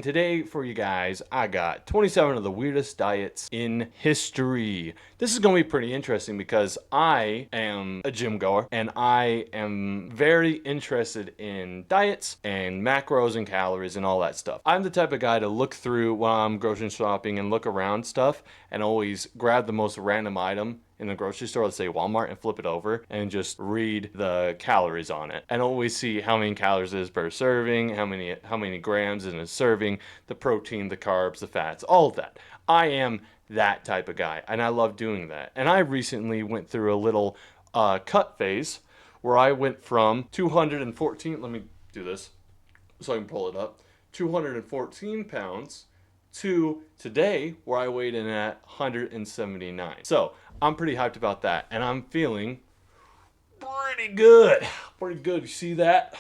Today for you guys, I got 27 of the weirdest diets in history. This is going to be pretty interesting because I am a gym goer and I am very interested in diets and macros and calories and all that stuff. I'm the type of guy to look through while I'm grocery shopping and look around stuff and always grab the most random item in the grocery store, let's say Walmart, and flip it over and just read the calories on it and always see how many calories it is per serving, how many grams in a serving, the protein, the carbs, the fats, all of that. I am that type of guy and I love doing that. And I recently went through a little cut phase where I went from 214, let me do this so I can pull it up, 214 pounds to today where I weighed in at 179. So I'm pretty hyped about that and I'm feeling pretty good. Pretty good. You see that?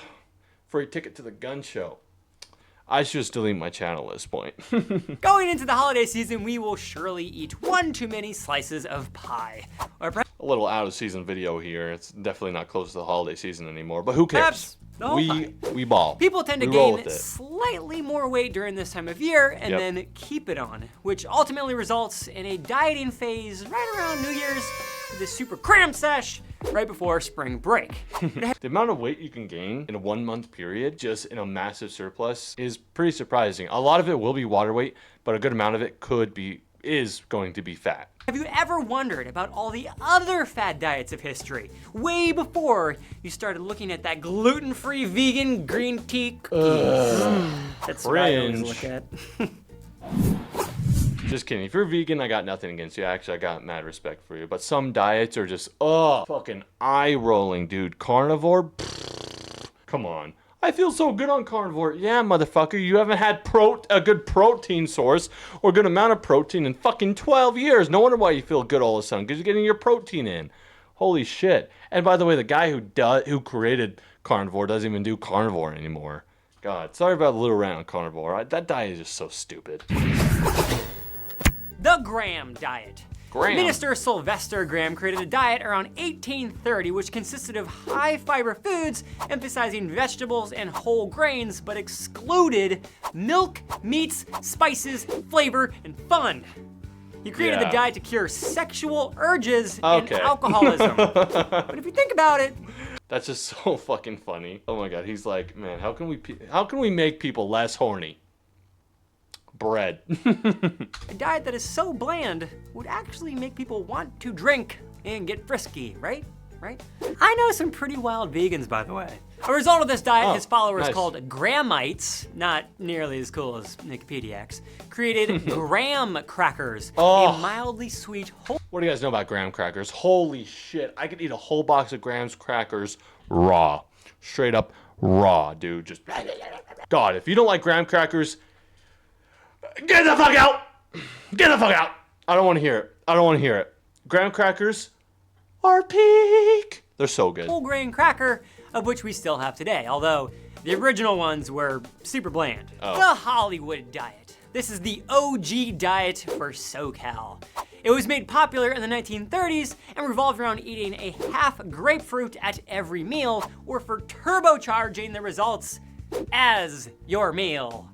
Free ticket to the gun show. I should just delete my channel at this point. Going into the holiday season, we will surely eat one too many slices of pie. Or A little out of season video here. It's definitely not close to the holiday season anymore, but who cares? perhaps the whole pie. We ball. People tend to We roll gain with it. slightly more weight during this time of year and Yep. then keep it on, which ultimately results in a dieting phase right around New Year's with this super cram sesh right before spring break. The amount of weight you can gain in a 1 month period, just in a massive surplus, is pretty surprising. A lot of it will be water weight, but a good amount of it is going to be fat. Have you ever wondered about all the other fad diets of history, way before you started looking at that gluten-free vegan green tea cookie? That's what I always look cringe. at. Just kidding. If you're vegan, I got nothing against you. Actually, I got mad respect for you. But some diets are just, fucking eye-rolling, dude. Carnivore? Pfft, come on. I feel so good on carnivore. Yeah, motherfucker, you haven't had a good protein source or a good amount of protein in fucking 12 years. No wonder why you feel good all of a sudden, because you're getting your protein in. Holy shit. And by the way, the guy who created carnivore doesn't even do carnivore anymore. God, sorry about the little rant on carnivore. That diet is just so stupid. The Graham diet. Graham? Minister Sylvester Graham created a diet around 1830 which consisted of high fiber foods emphasizing vegetables and whole grains but excluded milk, meats, spices, flavor, and fun. He created the Yeah. diet to cure sexual urges Okay. and alcoholism. But if you think about it, That's just so fucking funny. Oh my god, he's like, man, how can we make people less horny? Bread. a diet that is so bland would actually make people want to drink and get frisky, right? Right? I know some pretty wild vegans, by the way. A result of this diet, his followers nice. called Grahamites, not nearly as cool as Wikipediacs, created graham crackers, a mildly sweet whole What do you guys know about graham crackers? Holy shit, I could eat a whole box of graham crackers raw. Straight up raw, dude. Just God, if you don't like graham crackers, get the fuck out! Get the fuck out! I don't want to hear it. I don't want to hear it. Graham crackers are peak. They're so good. whole grain cracker, of which we still have today, although the original ones were super bland. The Hollywood diet. This is the OG diet for SoCal. It was made popular in the 1930s and revolved around eating a half grapefruit at every meal, or for turbocharging the results as your meal.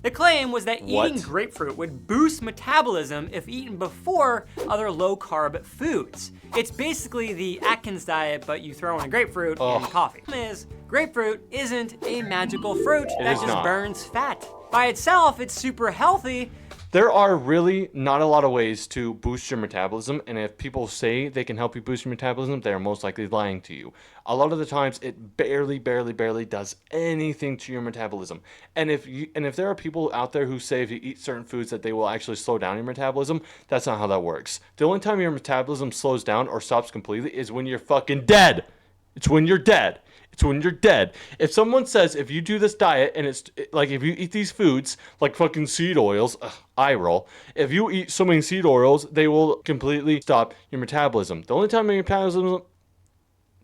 The claim was that eating What? grapefruit would boost metabolism if eaten before other low-carb foods. It's basically the Atkins diet, but you throw in a grapefruit and coffee. The problem is, grapefruit isn't a magical fruit that is just not. burns fat. By itself, it's super healthy. There are really not a lot of ways to boost your metabolism, and if people say they can help you boost your metabolism, they are most likely lying to you. A lot of the times, it barely does anything to your metabolism. And if there are people out there who say if you eat certain foods that they will actually slow down your metabolism, that's not how that works. The only time your metabolism slows down or stops completely is when you're fucking dead. It's when you're dead. It's when you're dead. If someone says if you do this diet and like if you eat these foods like fucking seed oils, eye roll. If you eat so many seed oils, they will completely stop your metabolism. The only time your metabolism,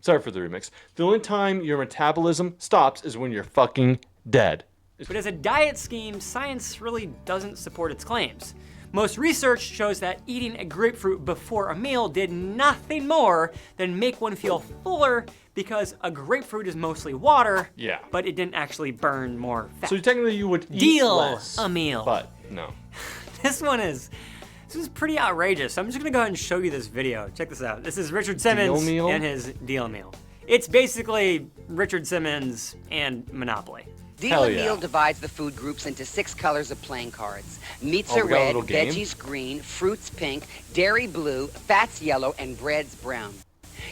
sorry for the remix. The only time your metabolism stops is when you're fucking dead. But as a diet scheme, science really doesn't support its claims. Most research shows that eating a grapefruit before a meal did nothing more than make one feel fuller, because a grapefruit is mostly water, Yeah. but it didn't actually burn more fat. So technically you would eat Deal less. a meal. But no. This is pretty outrageous. So I'm just gonna go ahead and show you this video. Check this out. This is Richard Simmons meal? and his deal meal. It's basically Richard Simmons and Monopoly. Deal a yeah. Meal divides the food groups into 6 colors of playing cards. Meats Oh, are we got a red, little game? veggies green, fruits pink, dairy blue, fats yellow, and breads brown.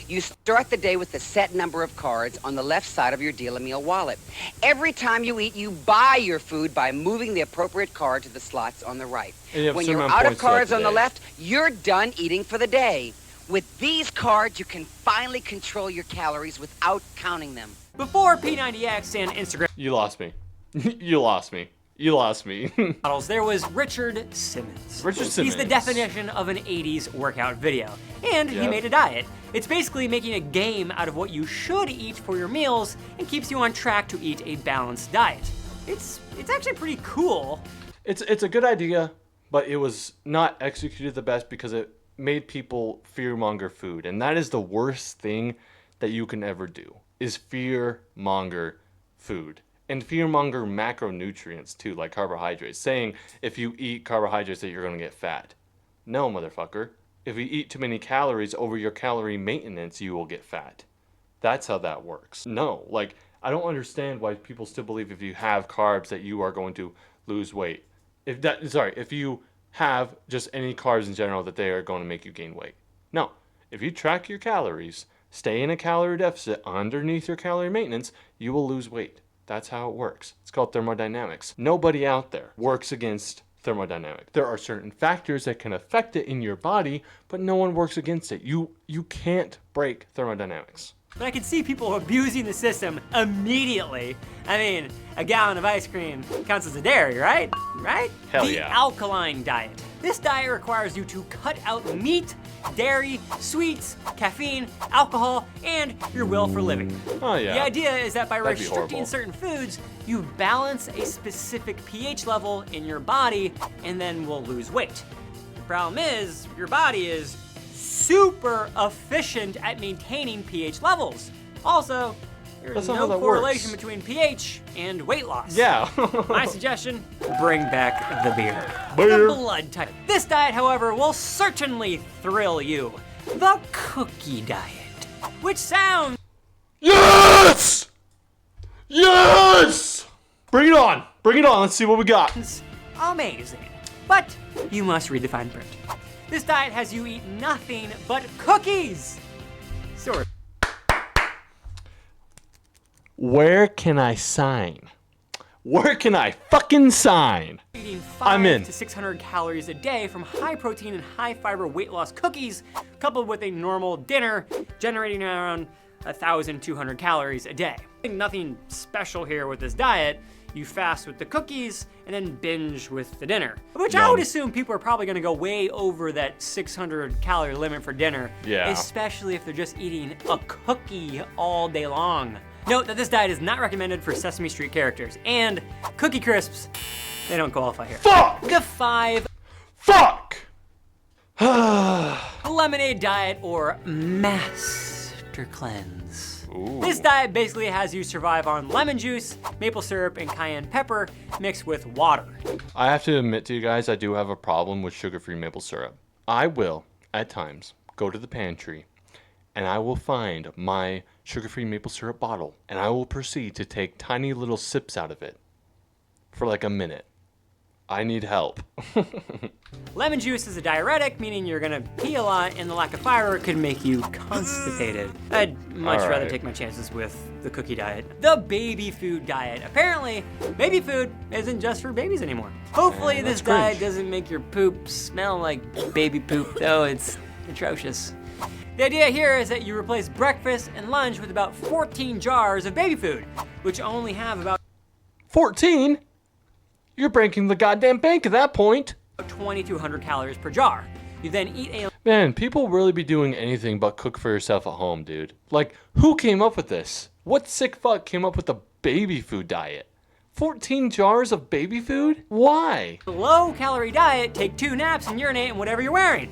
You start the day with a set number of cards on the left side of your Deal a Meal wallet. Every time you eat, you buy your food by moving the appropriate card to the slots on the right. And you have When certain you're amount of out of points throughout cards the on the day. left, you're done eating for the day. With these cards, you can finally control your calories without counting them. Before P90X and Instagram You lost me. You lost me. You lost me. models, there was Richard Simmons. Richard He's Simmons. the definition of an 80s workout video. And he Yep. made a diet. It's basically making a game out of what you should eat for your meals and keeps you on track to eat a balanced diet. It's actually pretty cool. It's a good idea, but it was not executed the best because it made people fearmonger food. And that is the worst thing that you can ever do, is fearmonger food. And fearmonger macronutrients too, like carbohydrates, saying if you eat carbohydrates that you're gonna get fat. No, motherfucker. If you eat too many calories over your calorie maintenance, you will get fat. That's how that works. No, like, I don't understand why people still believe if you have carbs that you are going to lose weight. If you have just any carbs in general, that they are going to make you gain weight. No, if you track your calories, stay in a calorie deficit underneath your calorie maintenance, you will lose weight. That's how it works. It's called thermodynamics. Nobody out there works against thermodynamics. There are certain factors that can affect it in your body, but no one works against it. You can't break thermodynamics. But I can see people abusing the system immediately. I mean, a gallon of ice cream counts as a dairy, right? Right? Hell the yeah. alkaline diet. This diet requires you to cut out meat, dairy, sweets, caffeine, alcohol, and your will for living. Oh yeah. The idea is that by That'd be restricting horrible. certain foods, you balance a specific pH level in your body and then will lose weight. The problem is, your body is super efficient at maintaining pH levels. Also, there's That's not how no that correlation works. between pH and weight loss. Yeah. My suggestion, bring back the beer. Beer. The blood type. This diet, however, will certainly thrill you. The cookie diet. Which sounds Yes! Yes! Bring it on. Bring it on. Let's see what we got. amazing. But you must read the fine print. This diet has you eat nothing but cookies. Sort of. Where can I sign? Where can I fucking sign? Eating I'm 5 in. to 600 calories a day from high protein and high fiber weight loss cookies, coupled with a normal dinner, generating around 1,200 calories a day. Nothing special here with this diet. You fast with the cookies and then binge with the dinner. Which I would Yum. assume people are probably gonna go way over that 600 calorie limit for dinner. Yeah. Especially if they're just eating a cookie all day long. Note that this diet is not recommended for Sesame Street characters, and Cookie Crisps, they don't qualify here. Fuck! The 5 Fuck! lemonade diet or master cleanse. Ooh. This diet basically has you survive on lemon juice, maple syrup, and cayenne pepper mixed with water. I have to admit to you guys, I do have a problem with sugar-free maple syrup. I will, at times, go to the pantry and I will find my sugar-free maple syrup bottle and I will proceed to take tiny little sips out of it for like a minute. I need help. Lemon juice is a diuretic, meaning you're gonna pee a lot, and the lack of fiber could make you constipated. I'd much All rather right. take my chances with the cookie diet. The baby food diet. Apparently, baby food isn't just for babies anymore. Hopefully Man, this that's diet cringe. doesn't make your poop smell like baby poop, though it's atrocious. The idea here is that you replace breakfast and lunch with about 14 jars of baby food, which only have about 14? You're breaking the goddamn bank at that point. 2,200 calories per jar. You then eat a Man, people really be doing anything but cook for yourself at home, dude. Like, who came up with this? What sick fuck came up with the baby food diet? 14 jars of baby food? Why? low-calorie diet, take 2 naps and urinate in whatever you're wearing.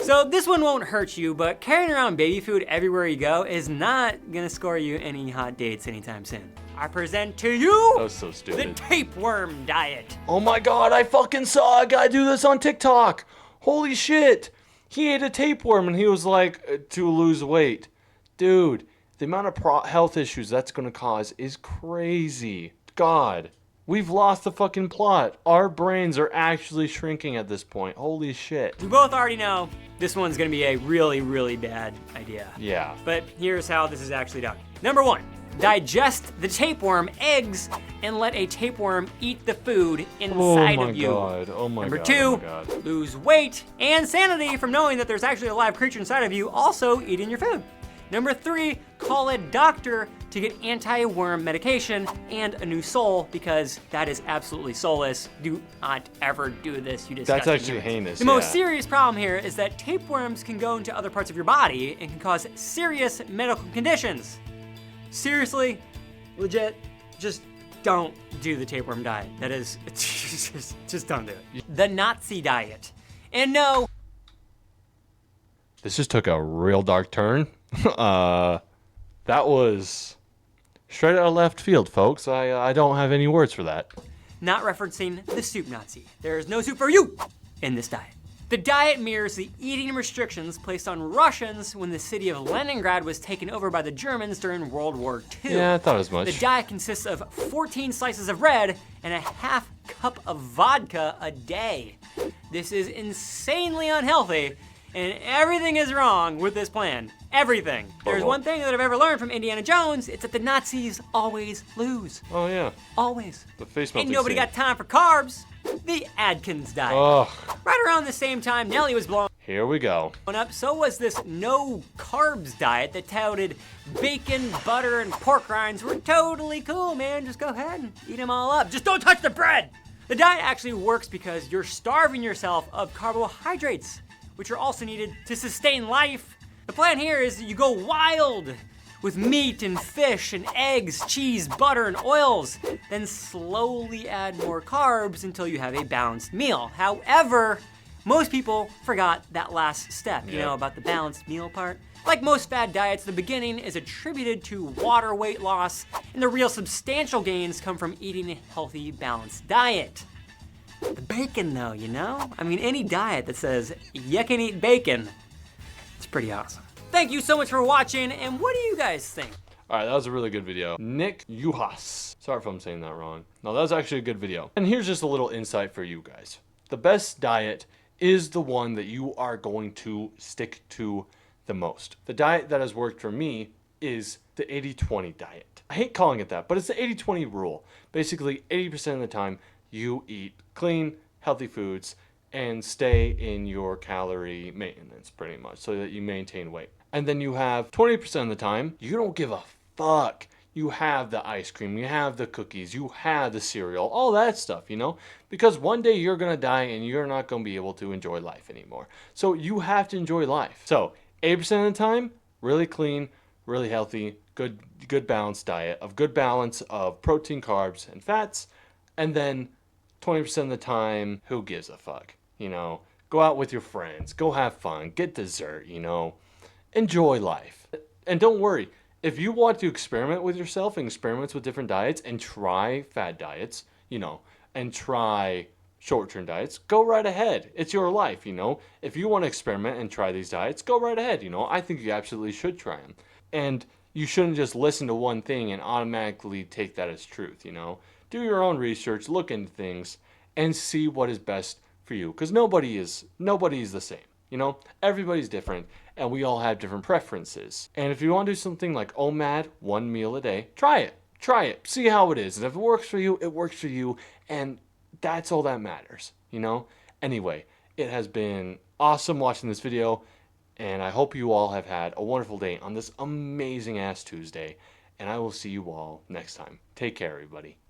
So this one won't hurt you, but carrying around baby food everywhere you go is not gonna score you any hot dates anytime soon. I present to you That was so the stupid. tapeworm diet. Oh my god, I fucking saw a guy do this on TikTok. Holy shit. He ate a tapeworm and he was like, to lose weight. Dude, the amount of health issues that's gonna cause is crazy. God. We've lost the fucking plot. Our brains are actually shrinking at this point. Holy shit. We both already know this one's gonna be a really, really bad idea. Yeah. But here's how this is actually done. Number 1, digest the tapeworm eggs and let a tapeworm eat the food inside of you. Oh my Number god. 2, Oh my god. lose weight and sanity from knowing that there's actually a live creature inside of you also eating your food. Number 3, call a doctor to get anti-worm medication and a new soul, because that is absolutely soulless. Do not ever do this, you disgusting That's actually humans. heinous. The most yeah. serious problem here is that tapeworms can go into other parts of your body and can cause serious medical conditions. Seriously, legit, just don't do the tapeworm diet. That is, just don't do it. The Nazi diet. And no, This just took a real dark turn. That was straight out of left field, folks. I don't have any words for that. not referencing the soup Nazi. There is no soup for you in this diet. The diet mirrors the eating restrictions placed on Russians when the city of Leningrad was taken over by the Germans during World War II. Yeah, I thought as much. The diet consists of 14 slices of bread and a half cup of vodka a day. This is insanely unhealthy, and everything is wrong with this plan. Everything. There's one thing that I've ever learned from Indiana Jones, it's that the Nazis always lose. Oh yeah, Always. the face Ain't melting nobody scene. got time for carbs. The Atkins diet. Ugh. Right around the same time Nelly was blowing Here we go. up, so was this no carbs diet that touted bacon, butter, and pork rinds were totally cool, man. Just go ahead and eat them all up. Just don't touch the bread. The diet actually works because you're starving yourself of carbohydrates, which are also needed to sustain life. The plan here is that you go wild with meat and fish and eggs, cheese, butter, and oils, then slowly add more carbs until you have a balanced meal. However, most people forgot that last step, you know, about the balanced meal part. Like most fad diets, the beginning is attributed to water weight loss, and the real substantial gains come from eating a healthy, balanced diet. The bacon though, you know? I mean, any diet that says you can eat bacon, it's pretty awesome. Thank you so much for watching, and what do you guys think? All right, that was a really good video. Nick Yuhas. Sorry if I'm saying that wrong. No, that was actually a good video. And here's just a little insight for you guys. The best diet is the one that you are going to stick to the most. The diet that has worked for me is the 80-20 diet. I hate calling it that, but it's the 80-20 rule. Basically, 80% of the time, you eat clean, healthy foods and stay in your calorie maintenance pretty much so that you maintain weight. And then you have 20% of the time, you don't give a fuck. You have the ice cream, you have the cookies, you have the cereal, all that stuff, you know? Because one day you're gonna die and you're not gonna be able to enjoy life anymore. So you have to enjoy life. So 80% of the time, really clean, really healthy, good balanced diet of good balance of protein, carbs, and fats. And then 20% of the time, who gives a fuck? You know, go out with your friends, go have fun, get dessert, you know, enjoy life. And don't worry, if you want to experiment with yourself and experiments with different diets and try fad diets, you know, and try short-term diets, go right ahead. It's your life, you know. If you want to experiment and try these diets, go right ahead, you know. I think you absolutely should try them. And you shouldn't just listen to one thing and automatically take that as truth, you know. Do your own research, look into things, and see what is best for you. Because nobody is the same, you know. Everybody's different, and we all have different preferences. And if you want to do something like OMAD, 1 meal a day, try it. Try it. See how it is. And if it works for you, it works for you. And that's all that matters, you know. Anyway, it has been awesome watching this video. And I hope you all have had a wonderful day on this amazing ass Tuesday. And I will see you all next time. Take care, everybody.